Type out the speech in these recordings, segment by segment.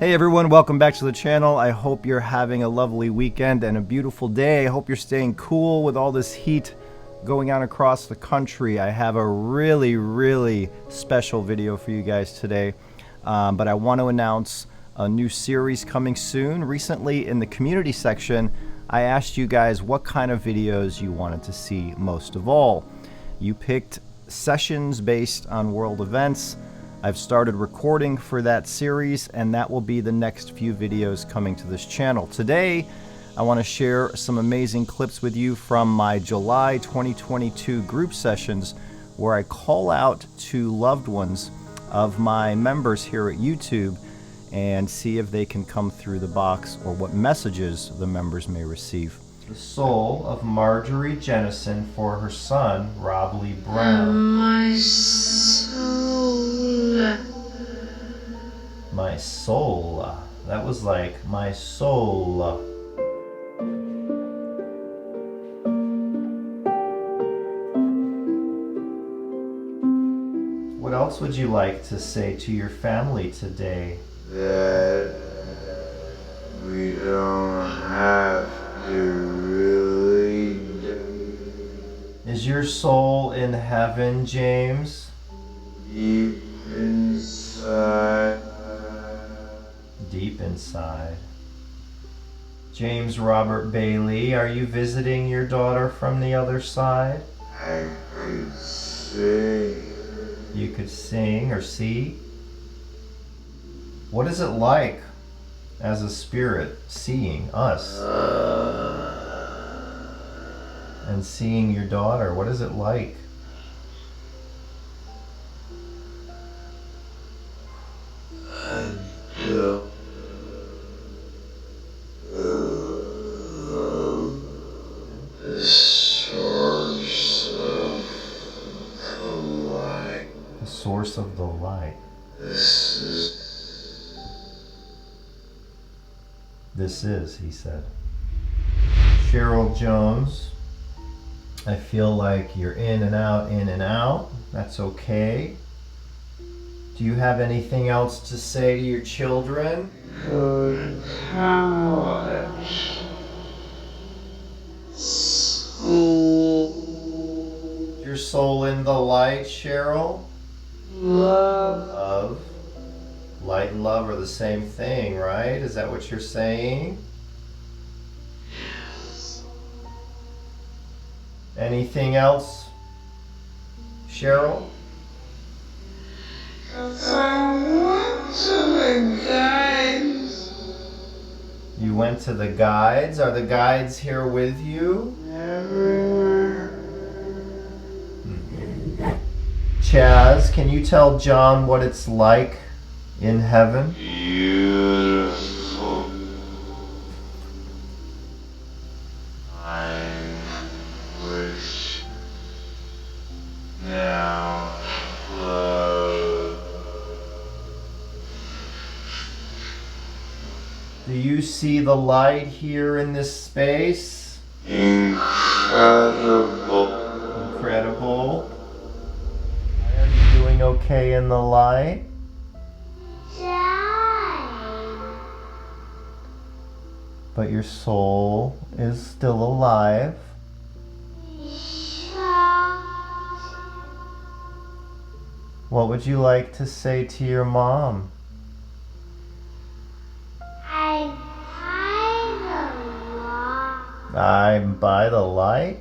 Hey everyone, welcome back to the channel. I hope you're having a lovely weekend and a beautiful day. I hope you're staying cool with all this heat going on across the country. I have a really special video for you guys today, but I want to announce a new series coming soon. Recently in the community section, I asked you guys what kind of videos you wanted to see most of all. You picked sessions based on world events. I've started recording for that series, and that will be the next few videos coming to this channel. Today, I want to share some amazing clips with you from my July 2022 group sessions, where I call out to loved ones of my members here at YouTube and see if they can come through the box or what messages the members may receive. The soul of Marjorie Jennison for her son, Rob Lee Brown. My soul. My soul. That was like my soul. What else would you like to say to your family today? That we don't have to really Is your soul in heaven, James? deep inside. Deep inside. James Robert Bailey, are you visiting your daughter from the other side? I could sing. You could sing or see? What is it like as a spirit seeing us and seeing your daughter? What is it like? Until the source of the light. The source of the light. This is, he said. Cheryl Jones, I feel like you're in and out, in and out. That's okay. Do you have anything else to say to your children? Good couch. Soul. Your soul in the light, Cheryl? Love. Love. Light and love are the same thing, right? Is that what you're saying? Anything else, Cheryl? I went to the guides. You went to the guides? Are the guides here with you? Everywhere. Chaz, can you tell John what it's like in heaven? Beautiful. I wish now love. Do you see the light here in this space? Incredible. Incredible. Are you doing okay in the light? But your soul is still alive. What would you like to say to your mom? I'm by the light?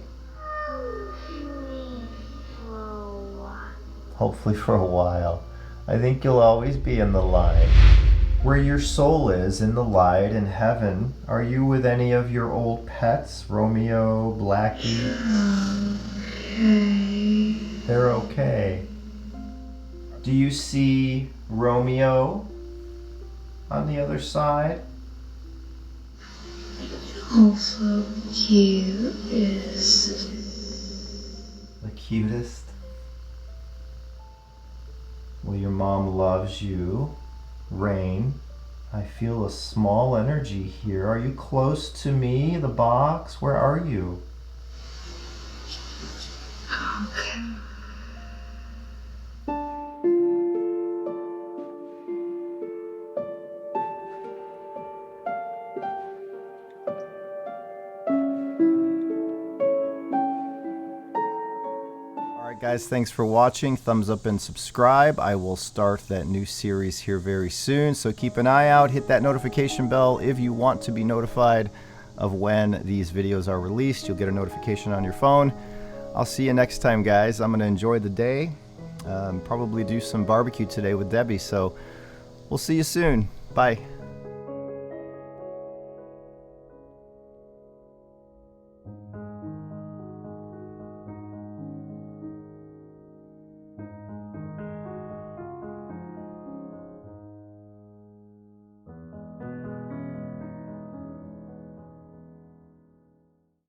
Hopefully for a while. I think you'll always be in the light. Where your soul is, in the light, in heaven, are you with any of your old pets? Romeo, Blackie? They're okay. Do you see Romeo on the other side? Also cutest. The cutest? Well, your mom loves you. Rain, I feel a small energy here. Are you close to me, the box? Where are you? Okay. Alright guys, thanks for watching. Thumbs up and subscribe. I will start that new series here very soon, so keep an eye out. Hit that notification bell if you want to be notified of when these videos are released. You'll get a notification on your phone. I'll see you next time, guys. I'm going to enjoy the day. Probably do some barbecue today with Debbie, so we'll see you soon. Bye.